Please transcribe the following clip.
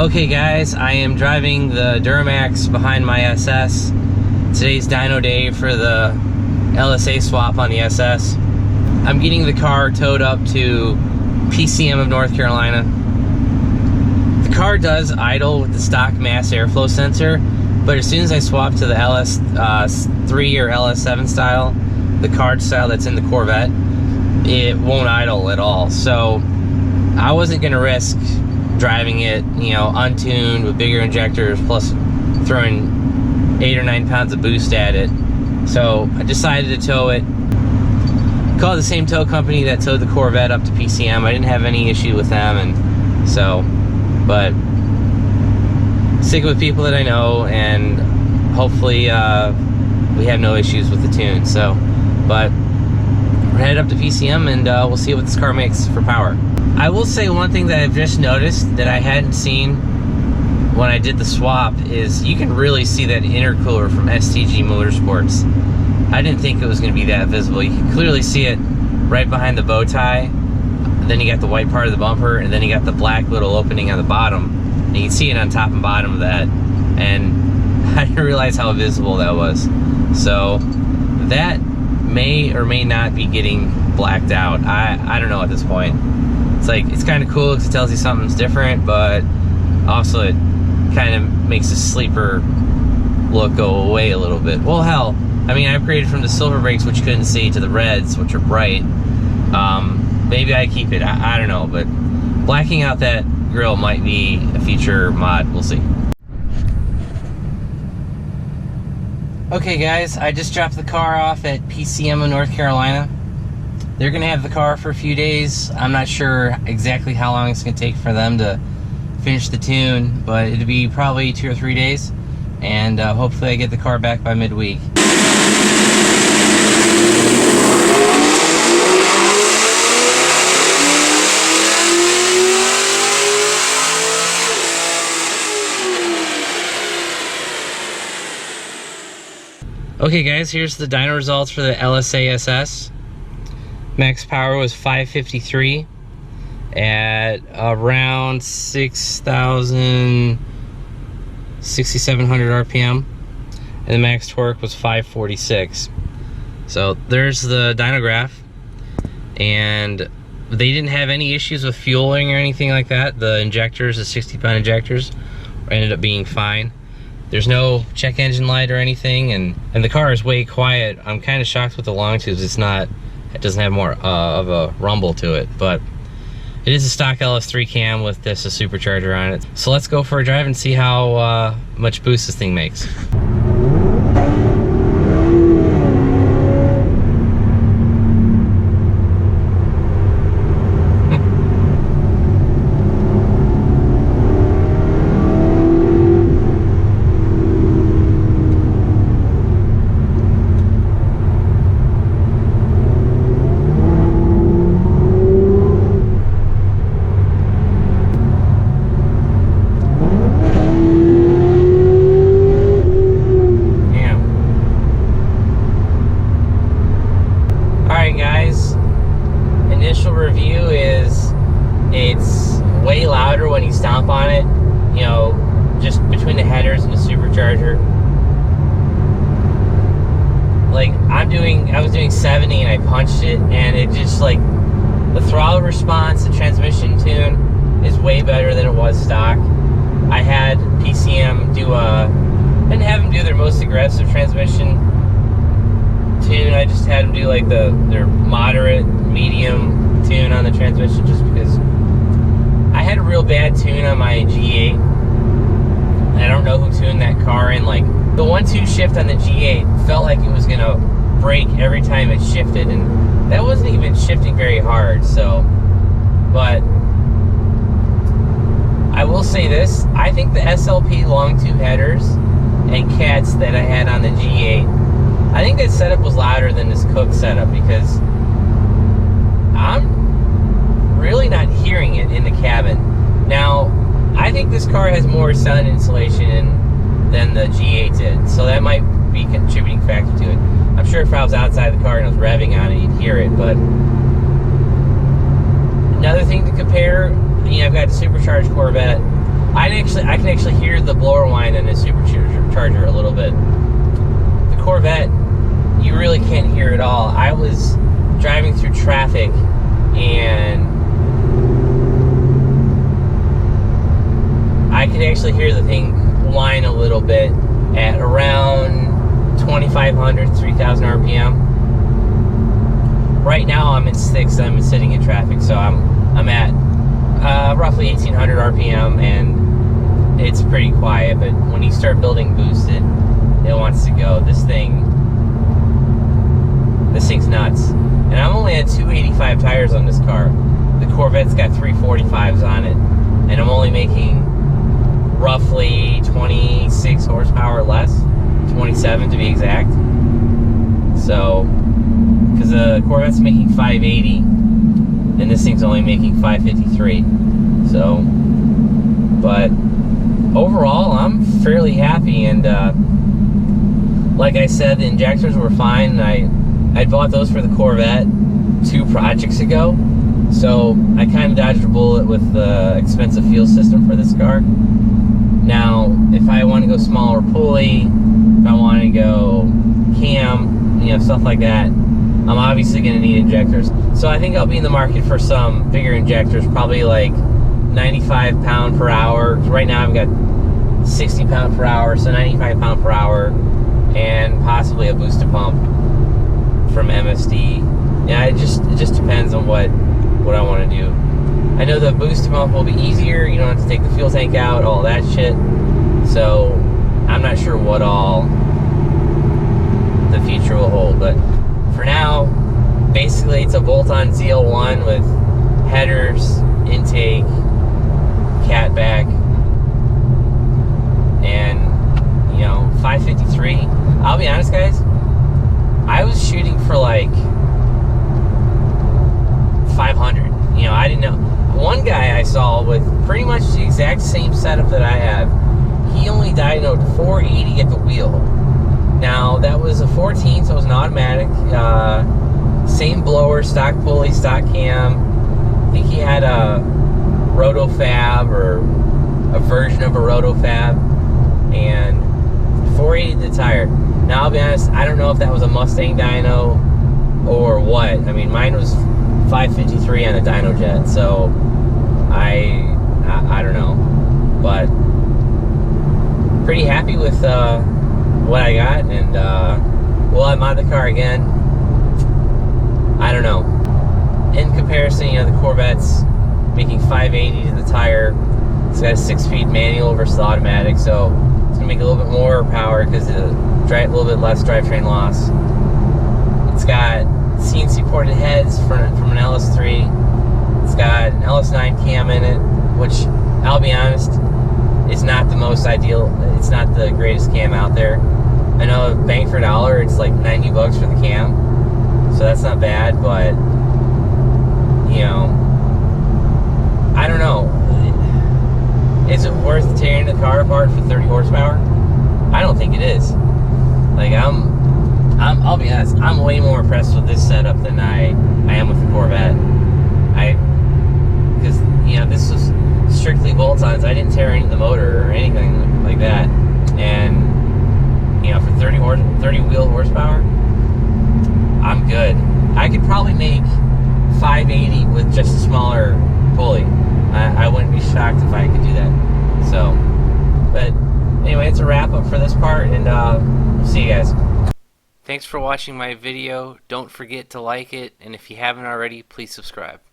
Okay guys, I am driving the Duramax behind my SS. Today's dyno day for the LSA swap on the SS. I'm getting the car towed up to PCM of North Carolina. The car does idle with the stock mass airflow sensor, but as soon as I swap to the LS3 or LS7 style, the card style that's in the Corvette, it won't idle at all. So I wasn't gonna risk driving it, you know, untuned with bigger injectors plus throwing 8 or 9 pounds of boost at it. So I decided to tow it. Called the same tow company that towed the Corvette up to PCM. I didn't have any issue with them, and so, but stick with people that I know, and hopefully we have no issues with the tune. So, but we're headed up to PCM, and we'll see what this car makes for power. I will say one thing that I've just noticed that I hadn't seen when I did the swap is you can really see that intercooler from STG Motorsports. I didn't think it was going to be that visible. You can clearly see it right behind the bow tie. Then you got the white part of the bumper, and then you got the black little opening on the bottom. And you can see it on top and bottom of that. And I didn't realize how visible that was. So that may or may not be getting blacked out. I don't know at this point. It's like, it's kind of cool because it tells you something's different, but also it kind of makes the sleeper look go away a little bit. Well, hell, I mean, I upgraded from the silver brakes, which you couldn't see, to the reds, which are bright. Maybe I keep it, I don't know, but blacking out that grill might be a future mod, we'll see. Okay guys, I just dropped the car off at PCM of North Carolina. They're gonna have the car for a few days. I'm not sure exactly how long it's gonna take for them to finish the tune, but it'll be probably 2 or 3 days, and hopefully I get the car back by midweek. Okay guys, here's the dyno results for the LSA SS. Max power was 553 at around 6,700 RPM, and the max torque was 546. So there's the dyno graph, and they didn't have any issues with fueling or anything like that. The injectors, the 60-pound injectors, ended up being fine. There's no check engine light or anything, and the car is way quiet. I'm kind of shocked with the long tubes. It doesn't have more of a rumble to it, but it is a stock LS3 cam with this a supercharger on it. So let's go for a drive and see how much boost this thing makes. Review is it's way louder when you stomp on it, you know, just between the headers and the supercharger. Like I was doing 70 and I punched it, and it just, like, the throttle response, the transmission tune is way better than it was stock. I had PCM didn't have them do their most aggressive transmission tune. I just had them do like their moderate, medium tune on the transmission, just because I had a real bad tune on my G8. I don't know who tuned that car in. Like, the 1-2 shift on the G8 felt like it was gonna break every time it shifted, and that wasn't even shifting very hard. So, but I will say this, I think the SLP long tube headers and cats that I had on the G8, I think that setup was louder than this Cook setup, because I'm really not hearing it in the cabin. Now, I think this car has more sound insulation than the G8 did, so that might be a contributing factor to it. I'm sure if I was outside the car and I was revving on it, you'd hear it. But another thing to compare, you know, I've got a supercharged Corvette. I can actually hear the blower whine in a Supercharger a little bit. The Corvette, you really can't hear it all. I was driving through traffic and I could actually hear the thing whine a little bit at around 2,500, 3,000 RPM. Right now I'm in 6th, I'm sitting in traffic, so I'm at roughly 1,800 RPM, and it's pretty quiet, but when you start building boost, it wants to go. This thing's nuts. And I'm only at 285 tires on this car. The Corvette's got 345s on it, and I'm only making roughly 26 horsepower less, 27 to be exact. So, because the Corvette's making 580, and this thing's only making 553. So, but overall, I'm fairly happy, and like I said, the injectors were fine. I bought those for the Corvette 2 projects ago, so I kind of dodged a bullet with the expensive fuel system for this car. Now, if I want to go smaller pulley, if I want to go cam, you know, stuff like that, I'm obviously going to need injectors. So I think I'll be in the market for some bigger injectors, probably like 95 pound per hour. Right now I've got 60 pound per hour, so 95 pound per hour, and possibly a boosted pump from MSD. Yeah, it just depends on what I want to do. I know the boosted pump will be easier. You don't have to take the fuel tank out, all that shit. So I'm not sure what all the future will hold, but for now, basically it's a bolt-on ZL1 with headers, intake, catback, and, you know, 553. I'll be honest, guys, I was shooting for like 500. You know, I didn't know. One guy I saw with pretty much the exact same setup that I have, he only dynoed 480 at the wheel. Now, that was a 14, so it was an automatic. Same blower, stock pulley, stock cam. I think he had a rotofab or a version of a rotofab, and 480 the tire. Now, I'll be honest, I don't know if that was a Mustang dyno or what. I mean, mine was 553 on a DynoJet, so I don't know, but pretty happy with what I got, and will I mod the car again? I don't know. In comparison, you know, the Corvette's making 580 to the tire. It's got a 6-speed manual versus the automatic, so it's gonna make a little bit more power because a little bit less drivetrain loss. It's got CNC ported heads from an LS3. It's got an LS9 cam in it, which, I'll be honest, is not the most ideal. It's not the greatest cam out there. I know, bang for $1, it's like 90 bucks for the cam, so that's not bad, but, you know, I don't know. Is it worth tearing the car apart for 30 horsepower? I don't think it is. Like, I'll be honest, I'm way more impressed with this setup than I am with the Corvette. Because, you know, this was strictly bolt-ons. I didn't tear into the motor or anything like that. And, you know, for 30 wheel horsepower, I'm good. I could probably make 580 with just a smaller pulley. I wouldn't be shocked if I could do that. So, but anyway, it's a wrap up for this part, and see you guys. Thanks for watching my video. Don't forget to like it, and if you haven't already, please subscribe.